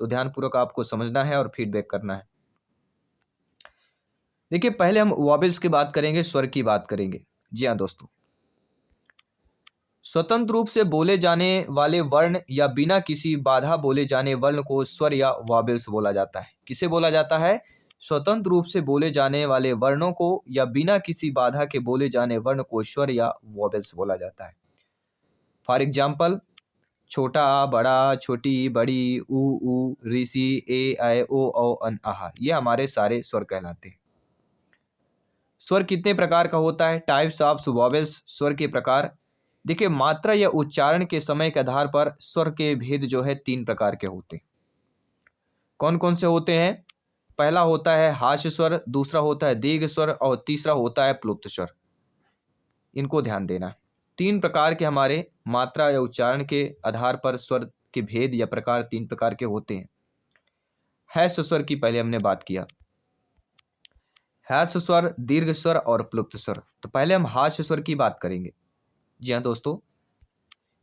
तो ध्यानपूर्वक आपको समझना है और फीडबैक करना है। देखिए, पहले हम वॉवेल्स की बात करेंगे, स्वर की बात करेंगे। जी हाँ दोस्तों, स्वतंत्र रूप से बोले जाने वाले वर्ण या बिना किसी बाधा बोले जाने वर्ण को स्वर या वॉवेल्स बोला जाता है। किसे बोला जाता है? स्वतंत्र रूप से बोले जाने वाले वर्णों को या बिना किसी बाधा के बोले जाने वर्ण को स्वर या वॉवेल्स बोला जाता है। फॉर एग्जाम्पल, छोटा, बड़ा, छोटी, बड़ी, ऊ, ऋषि, ए, ऐ, ओ, औ, अन, आहा, ये हमारे सारे स्वर कहलाते हैं। स्वर कितने प्रकार का होता है? टाइप्स ऑफ वॉवेल्स, स्वर के प्रकार। देखिए, मात्रा या उच्चारण के समय के आधार पर स्वर के भेद जो है 3 प्रकार के होते हैं। कौन कौन से होते हैं? पहला होता है हास्य स्वर, दूसरा होता है दीर्घ स्वर और तीसरा होता है प्लुप्त स्वर। इनको ध्यान देना। 3 प्रकार के हमारे मात्रा या उच्चारण के आधार पर स्वर के भेद या प्रकार 3 प्रकार के होते हैं। हास्य स्वर की पहले हमने बात किया। हास्य स्वर, दीर्घ स्वर और प्लुप्त स्वर। तो पहले हम हास्य स्वर की बात करेंगे। जी हाँ दोस्तों,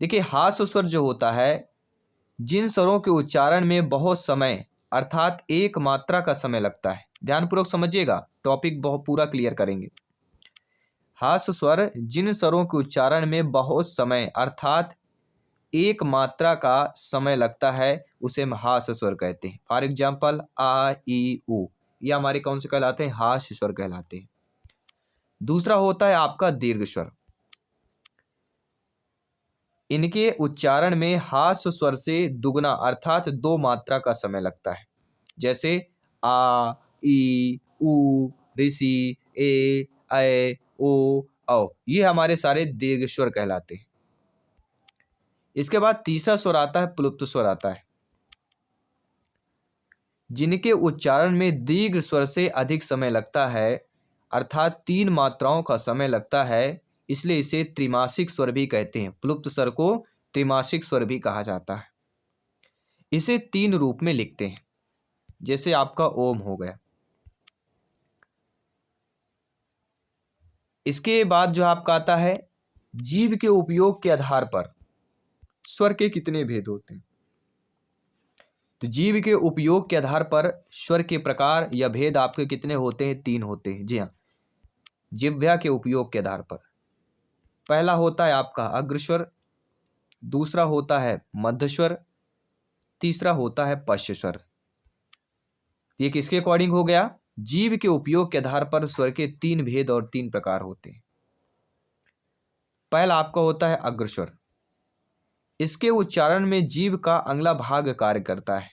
देखिए, हास्य स्वर जो होता है, जिन स्वरों के उच्चारण में बहुत समय अर्थात एक मात्रा का समय लगता है। ध्यानपूर्वक समझिएगा, टॉपिक बहुत पूरा क्लियर करेंगे। हास्य स्वर जिन स्वरों के उच्चारण में बहुत समय अर्थात एक मात्रा का समय लगता है, उसे हम हास्य स्वर कहते हैं। फॉर एग्जाम्पल, आ, ई, उ, ये हमारे कौन से कहलाते हैं? हास्य स्वर कहलाते हैं। दूसरा होता है आपका दीर्घ स्वर। इनके उच्चारण में हास्य स्वर से दुगना अर्थात 2 मात्रा का समय लगता है। जैसे आ, ई, उ, ऋषि, ए, ऐ, ओ, औ, ये हमारे सारे दीर्घ स्वर कहलाते हैं। इसके बाद तीसरा स्वर आता है प्लुप्त स्वर आता है, जिनके उच्चारण में दीर्घ स्वर से अधिक समय लगता है अर्थात 3 मात्राओं का समय लगता है, इसलिए इसे त्रिमासिक स्वर भी कहते हैं। प्लुप्त स्वर को त्रिमासिक स्वर भी कहा जाता है। इसे 3 रूप में लिखते हैं, जैसे आपका ओम हो गया। इसके बाद जो आपका आता है, जीभ के उपयोग के आधार पर स्वर के कितने भेद होते हैं? तो जीभ के उपयोग के आधार पर स्वर के प्रकार या भेद आपके कितने होते हैं? 3 होते हैं। जी हाँ, जिह्वा के उपयोग के आधार पर। पहला होता है आपका अग्रस्वर, दूसरा होता है मध्य स्वर, तीसरा होता है पश्च स्वर। ये किसके अकॉर्डिंग हो गया? जीभ के उपयोग के आधार पर स्वर के 3 भेद और 3 प्रकार होते हैं। पहला आपका होता है अग्रस्वर। इसके उच्चारण में जीभ का अगला भाग कार्य करता है।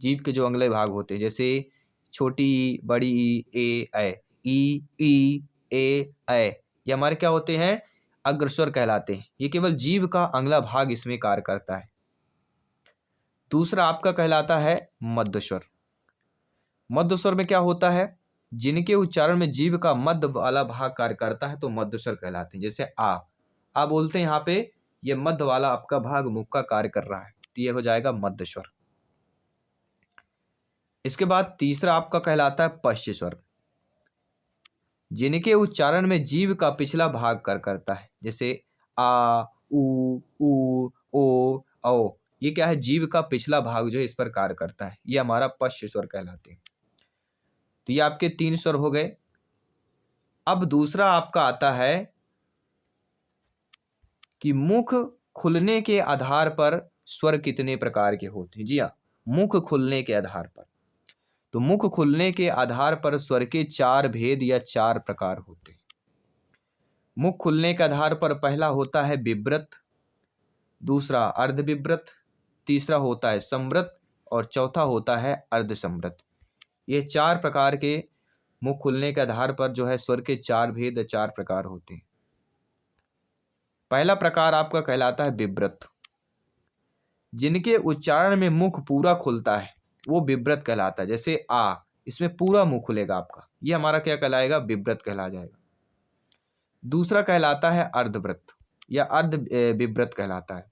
जीभ के जो अगले भाग होते हैं, जैसे छोटी ई, बड़ी ई, ए, ऐ, ई, ए, ऐ, ये हमारे क्या होते हैं? अग्रस्वर कहलाते हैं। ये केवल जीभ का अगला भाग इसमें कार्य करता है। दूसरा आपका कहलाता है मध्य स्वर। मध्य स्वर में क्या होता है? जिनके उच्चारण में जीभ का मध्य वाला भाग कार्य करता है, तो मध्य स्वर कहलाते हैं। जैसे आ बोलते हैं, यहाँ पे ये मध्य वाला आपका भाग मुख का कार्य कर रहा है, तो ये हो जाएगा मध्य स्वर। इसके बाद तीसरा आपका कहलाता है पश्च स्वर, जिनके उच्चारण में जीभ का पिछला भाग कार्य करता है। जैसे आ, उ, ओ, औ, ये क्या है? जीभ का पिछला भाग जो है इस पर कार्य करता है। ये हमारा पश्च स्वर कहलाते हैं। तो ये आपके 3 स्वर हो गए। अब दूसरा आपका आता है कि मुख खुलने के आधार पर स्वर कितने प्रकार के होते हैं। जी हाँ, मुख खुलने के आधार पर। तो मुख खुलने के आधार पर स्वर के 4 भेद या 4 प्रकार होते हैं। मुख खुलने के आधार पर पहला होता है विव्रत, दूसरा अर्ध विव्रत, तीसरा होता है संवृत और चौथा होता है अर्ध संवृत। ये 4 प्रकार के मुख खुलने के आधार पर जो है स्वर के 4 भेद 4 प्रकार होते हैं। पहला प्रकार आपका कहलाता है विव्रत। जिनके उच्चारण में मुख पूरा खुलता है वो विव्रत कहलाता है। जैसे आ, इसमें पूरा मुंह खुलेगा आपका, ये हमारा क्या कहलाएगा? विव्रत कहला जाएगा। दूसरा कहलाता है अर्धव्रत या अर्ध विव्रत कहलाता है।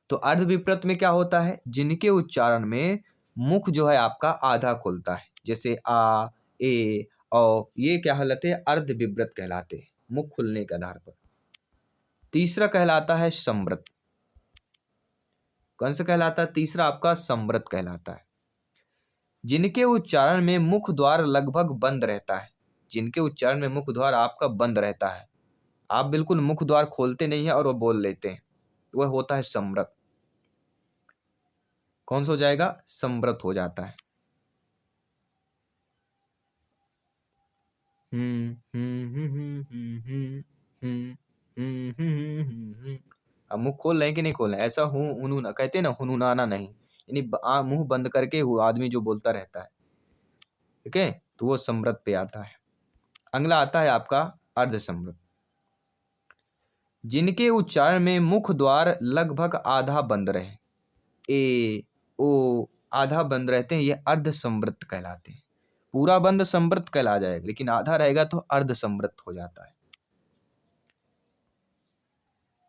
तो अर्ध विव्रत में क्या होता है? जिनके उच्चारण में मुख जो है आपका आधा खुलता है। जैसे आ, ए, औ, ये क्या कहलाते हैं? अर्ध विव्रत कहलाते हैं, मुख खुलने के आधार पर। तीसरा कहलाता है संवृत। कौन सा कहलाता है? तीसरा आपका समृत कहलाता है। जिनके उच्चारण में मुख द्वार लगभग बंद रहता है, जिनके उच्चारण में मुख द्वार आपका बंद रहता है, आप बिल्कुल मुख द्वार खोलते नहीं है और वो बोल लेते हैं, वह होता है समृत। कौन सा हो जाएगा? समृत हो जाता है। अब मुंह खोल रहे हैं कि नहीं खोल रहे हैं? ऐसा हूँ हुनू ना कहते हैं ना, हुनहुनाना नहीं, यानी मुंह बंद करके वो आदमी जो बोलता रहता है, ठीक है, तो वो समृत पे आता है। अगला आता है आपका अर्ध समृत। जिनके उच्चारण में मुख द्वार लगभग आधा बंद रहे, ए ओ आधा बंद रहते हैं, ये अर्ध समृत कहलाते हैं। पूरा बंद समृत कहला जाएगा, लेकिन आधा रहेगा तो अर्ध समृत हो जाता है।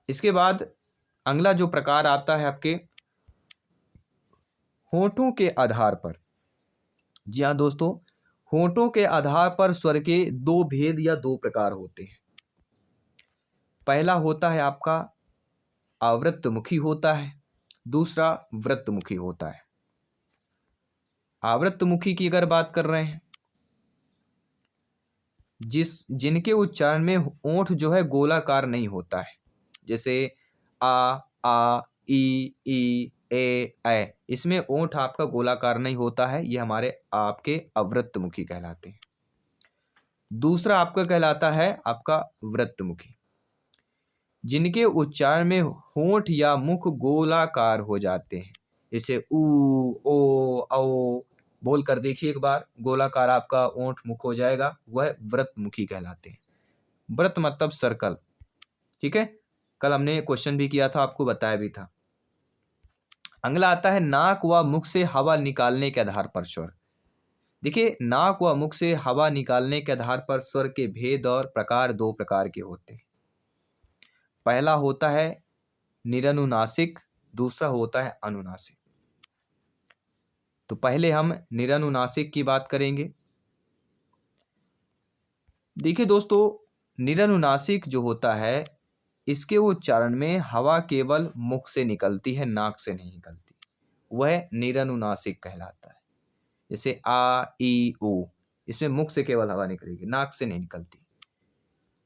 इसके बाद अगला जो प्रकार आता है आपके होठों के आधार पर। जी हाँ दोस्तों, होठों के आधार पर स्वर के दो भेद या दो प्रकार होते हैं। पहला होता है आपका आवृत्तमुखी होता है, दूसरा वृत्तमुखी होता है। आवृत्तमुखी की अगर बात कर रहे हैं, जिनके उच्चारण में ओंठ जो है गोलाकार नहीं होता है, जैसे आ ई ए, इसमें ओंठ आपका गोलाकार नहीं होता है, ये हमारे आपके अवृत्तमुखी कहलाते हैं। दूसरा आपका कहलाता है आपका वृत्तमुखी, जिनके उच्चारण में होंठ या मुख गोलाकार हो जाते हैं, जैसे ऊ ओ औ। बोल कर देखिए एक बार, गोलाकार आपका ओंठ मुख हो जाएगा, वह वृत्तमुखी कहलाते हैं। वृत्त मतलब सर्कल, ठीक है, कल हमने क्वेश्चन भी किया था, आपको बताया भी था। अगला आता है नाक व मुख से हवा निकालने के आधार पर स्वर। देखिए, नाक व मुख से हवा निकालने के आधार पर स्वर के भेद और प्रकार दो प्रकार के होते हैं। पहला होता है निरनुनासिक, दूसरा होता है अनुनासिक। तो पहले हम निरनुनासिक की बात करेंगे। देखिए दोस्तों, निरनुनासिक जो होता है, इसके उच्चारण में हवा केवल मुख से निकलती है, नाक से नहीं निकलती, वह निरनुनासिक कहलाता है। जैसे आ ई उ, इसमें मुख से केवल हवा निकलेगी, नाक से नहीं निकलती।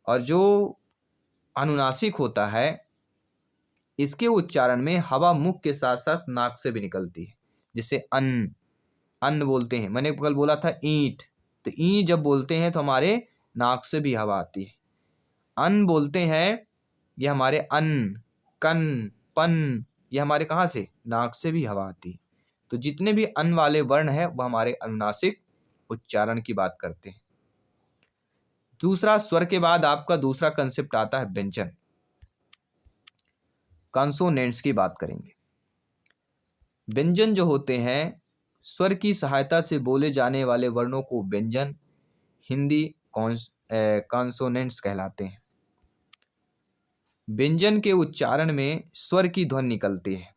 और जो अनुनासिक होता है, इसके उच्चारण में हवा मुख के साथ साथ नाक से भी निकलती है। जैसे अन्न, अन्न बोलते हैं, मैंने कल बोला था ईंट, तो ई जब बोलते हैं तो हमारे नाक से भी हवा आती है। अन्न बोलते हैं, ये हमारे अन्न, कन, पन, ये हमारे कहाँ से? नाक से भी हवा आती है। तो जितने भी अन्न वाले वर्ण हैं वह हमारे अनुनासिक उच्चारण की बात करते हैं। दूसरा, स्वर के बाद आपका दूसरा कंसेप्ट आता है व्यंजन, कॉन्सोनेंट्स की बात करेंगे। व्यंजन जो होते हैं, स्वर की सहायता से बोले जाने वाले वर्णों को व्यंजन, हिंदी कॉन्सोनेंट्स कहलाते हैं। व्यंजन के उच्चारण में स्वर की ध्वनि निकलती है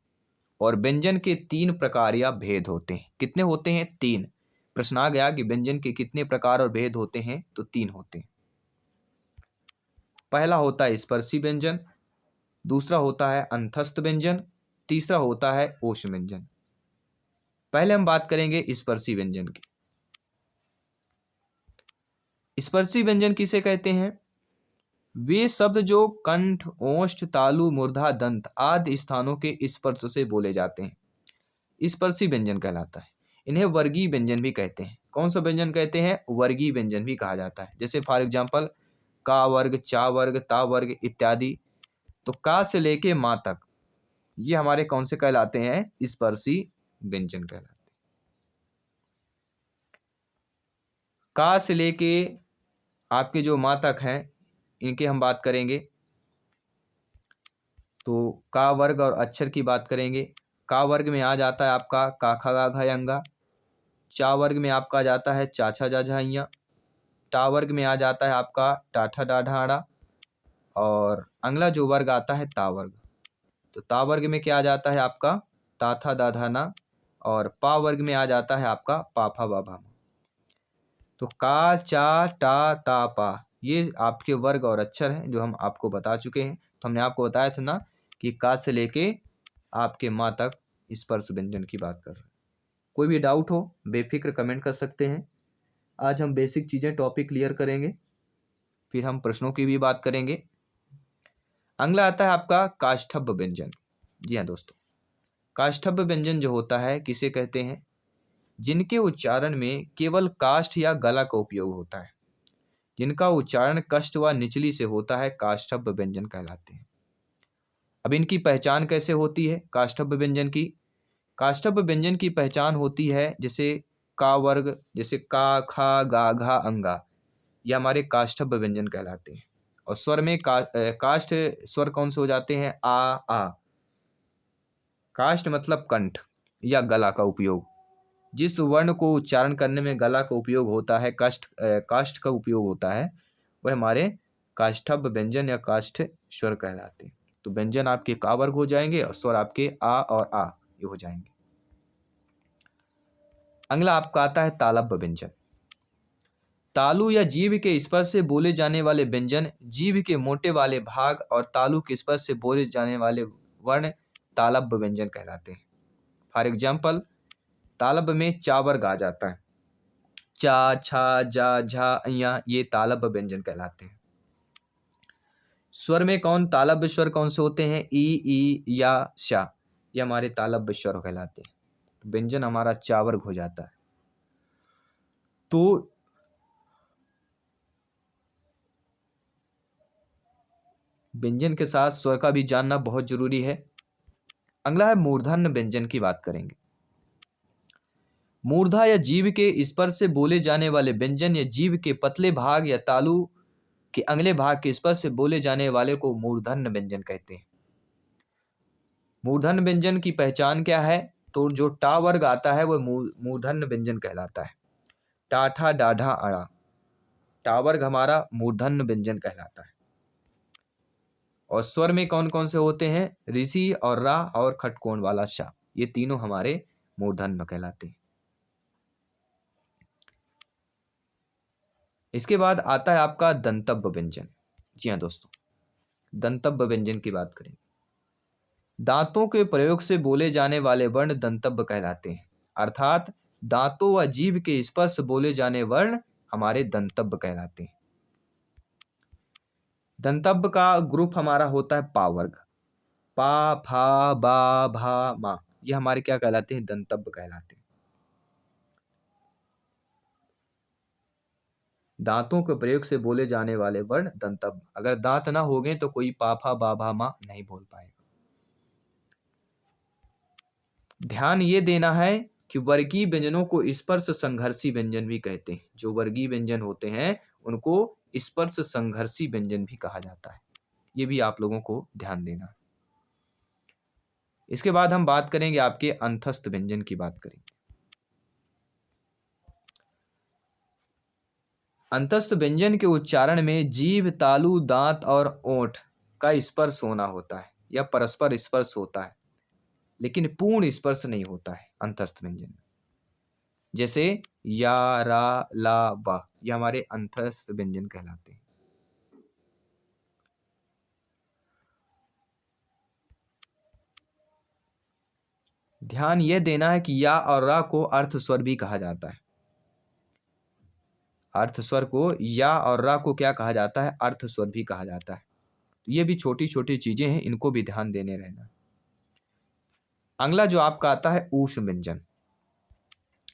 और व्यंजन के तीन प्रकार या भेद होते हैं। कितने होते हैं? तीन। प्रश्न आ गया कि व्यंजन के कितने प्रकार और भेद होते हैं, तो तीन होते हैं। पहला होता है स्पर्शी व्यंजन, दूसरा होता है अंतस्थ व्यंजन, तीसरा होता है ओष्ठ व्यंजन। पहले हम बात करेंगे स्पर्शी व्यंजन की। स्पर्शी व्यंजन किसे कहते हैं? वे शब्द जो कंठ, ओष्ठ, तालु, मूर्धा, दंत आदि स्थानों के स्पर्श से बोले जाते हैं, स्पर्शी व्यंजन कहलाता है। इन्हें वर्गीय व्यंजन भी कहते हैं। कौन सा व्यंजन कहते हैं? वर्गीय व्यंजन भी कहा जाता है। जैसे फॉर एग्जाम्पल का वर्ग, चा वर्ग, ता वर्ग इत्यादि। तो का से लेके माँ तक ये हमारे कौन से कहलाते हैं? स्पर्शी व्यंजन कहलाते हैं। का से लेके आपके जो माँ तक हैं, इनके हम बात करेंगे। तो का वर्ग और अक्षर की बात करेंगे। का वर्ग में आ जाता है आपका का खा गा घा यंगा। चा वर्ग में आपका आ जाता है चा छा जा झा इयां। टा वर्ग में आ जाता है आपका टा ठा डा ढा ड़ा। और अगला जो वर्ग आता है ता वर्ग, तो ता वर्ग में क्या आ जाता है आपका ता था दा धा ना। और पा वर्ग में आ जाता है आपका पा फा बा भा। तो का चा टा ता पा, ये आपके वर्ग और अक्षर हैं जो हम आपको बता चुके हैं। तो हमने आपको बताया था ना कि का से लेके आपके माँ तक स्पर्श व्यंजन की बात कर रहे हैं। कोई भी डाउट हो बेफिक्र कमेंट कर सकते हैं। आज हम बेसिक चीज़ें टॉपिक क्लियर करेंगे, फिर हम प्रश्नों की भी बात करेंगे। अगला आता है आपका काष्ठब्य व्यंजन। जी हाँ दोस्तों, काष्ठब्य व्यंजन जो होता है किसे कहते हैं? जिनके उच्चारण में केवल काष्ठ या गला का उपयोग होता है, जिनका उच्चारण कष्ट व निचली से होता है, काष्ठब्य व्यंजन कहलाते हैं। अब इनकी पहचान कैसे होती है काष्ठब्य व्यंजन की? काष्ठब्य व्यंजन की पहचान होती है जैसे का वर्ग, जैसे का, खा, गा, घा, अंगा, ये हमारे काष्ठब्य व्यंजन कहलाते हैं। और स्वर में काष्ठ स्वर कौन से हो जाते हैं? आ। काष्ठ मतलब कंठ या गला का उपयोग। जिस वर्ण को उच्चारण करने में गला का उपयोग होता है, काष्ठ का उपयोग होता है, वह हमारे काष्ठब्य व्यंजन या काष्ठ स्वर कहलाते हैं। तो व्यंजन आपके का वर्ग हो जाएंगे और स्वर आपके आ और आ ये हो जाएंगे। अगला आपका आता है तालब्य व्यंजन। तालु या जीभ के स्पर्श से बोले जाने वाले व्यंजन जीभ के मोटे वाले भाग और तालु के स्पर्श से बोले जाने वाले वर्ण तालब्य व्यंजन कहलाते हैं। फॉर एग्जाम्पल, तालब्य में चा वर्ग आ जाता है, चा, छा, जा, झा, अया, ये तालब्य व्यंजन कहलाते हैं। स्वर में तालब्य स्वर कौन से होते हैं? ई, या, शा, ये हमारे तालब्य स्वर कहलाते हैं। तो व्यंजन हमारा चा वर्ग हो जाता है। तो व्यंजन के साथ स्वर का भी जानना बहुत जरूरी है। अगला है मूर्धन्य व्यंजन की बात करेंगे। मूर्धा या जीभ के स्पर्श से बोले जाने वाले व्यंजन या जीभ के पतले भाग या तालु के अगले भाग के स्पर्श से बोले जाने वाले को मूर्धन्य व्यंजन कहते हैं। मूर्धन्य व्यंजन की पहचान क्या है? तो जो टा वर्ग आता है वह मूर्धन्य व्यंजन कहलाता है। टाठा, डाढ़ा, अड़ा, टा वर्ग हमारा मूर्धन्य व्यंजन कहलाता है। और स्वर में कौन कौन से होते हैं? ऋषि और रा और खटकोण वाला शा, ये तीनों हमारे मूर्धन्य कहलाते हैं। इसके बाद आता है आपका दंतब्य व्यंजन। जी हाँ दोस्तों, दंतब्य व्यंजन की बात करें। दांतों के प्रयोग से बोले जाने वाले वर्ण दंतब्य कहलाते हैं, अर्थात दांतों व जीभ के स्पर्श से बोले जाने वर्ण हमारे दंतब्य कहलाते हैं। दंतब्य का ग्रुप हमारा होता है पा वर्ग, पा, फा, बा, भा, मा, ये हमारे क्या कहलाते हैं? दंतब्य कहलाते हैं। दांतों के प्रयोग से बोले जाने वाले वर्ण दंतब्य। अगर दांत ना होंगे तो कोई पा, फा, बा, भा, मा नहीं बोल पाएगा। ध्यान ये देना है कि वर्गीय व्यंजनों को स्पर्श संघर्षी व्यंजन भी कहते हैं। जो वर्गीय व्यंजन होते हैं उनको स्पर्श संघर्षी व्यंजन भी कहा जाता है। ये भी आप लोगों को ध्यान देना है। इसके बाद हम बात करेंगे आपके अंतस्थ व्यंजन की बात करेंगे। अंतस्थ व्यंजन के उच्चारण में जीभ, तालु, दांत और ओंठ का स्पर्श होना होता है या परस्पर स्पर्श होता है, लेकिन पूर्ण स्पर्श नहीं होता है अंतस्थ व्यंजन में। जैसे या, रा, ला, वा, ये हमारे अंतस्थ व्यंजन कहलाते हैं। ध्यान यह देना है कि या और रा को अर्थ स्वर भी कहा जाता है। अर्थ स्वर को या और रा को क्या कहा जाता है? अर्थ स्वर भी कहा जाता है। तो ये भी छोटी छोटी चीजें हैं, इनको भी ध्यान देने रहना। अगला जो आपका आता है ऊष्म व्यंजन।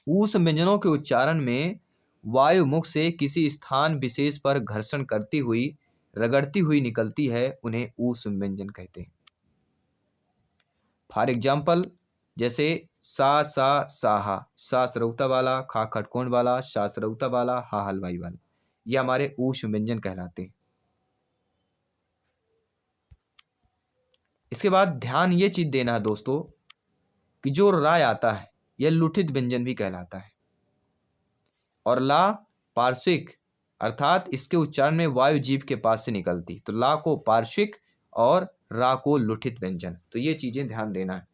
ऊष्म व्यंजनों के उच्चारण में वायु मुख से किसी स्थान विशेष पर घर्षण करती हुई, रगड़ती हुई निकलती है, उन्हें ऊष्म व्यंजन कहते हैं। फॉर एग्जाम्पल, जैसे सा, सा, साहा, सा सरौता वाला, खा खटकोण वाला, शा सरौता वाला, हा हलवाई वाला, ये हमारे ऊष्म व्यंजन कहलाते हैं। इसके बाद ध्यान ये चीज देना है दोस्तों कि जो राय आता है यह लुठित व्यंजन भी कहलाता है, और ला पार्श्विक, अर्थात इसके उच्चारण में वायु जीभ के पास से निकलती, तो ला को पार्श्विक और रा को लुठित व्यंजन। तो ये चीजें ध्यान देना है।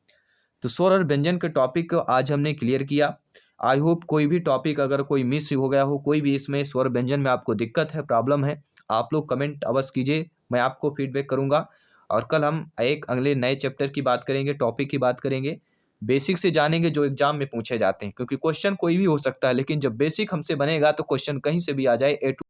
तो स्वर और व्यंजन के टॉपिक को आज हमने क्लियर किया। आई होप कोई भी टॉपिक अगर कोई मिस हो गया हो, कोई भी इसमें स्वर व्यंजन में आपको दिक्कत है, प्रॉब्लम है, आप लोग कमेंट अवश्य कीजिए, मैं आपको फीडबैक करूंगा। और कल हम एक अगले नए चैप्टर की बात करेंगे, टॉपिक की बात करेंगे, बेसिक से जानेंगे जो एग्जाम में पूछे जाते हैं, क्योंकि क्वेश्चन कोई भी हो सकता है, लेकिन जब बेसिक हमसे बनेगा तो क्वेश्चन कहीं से भी आ जाए, A to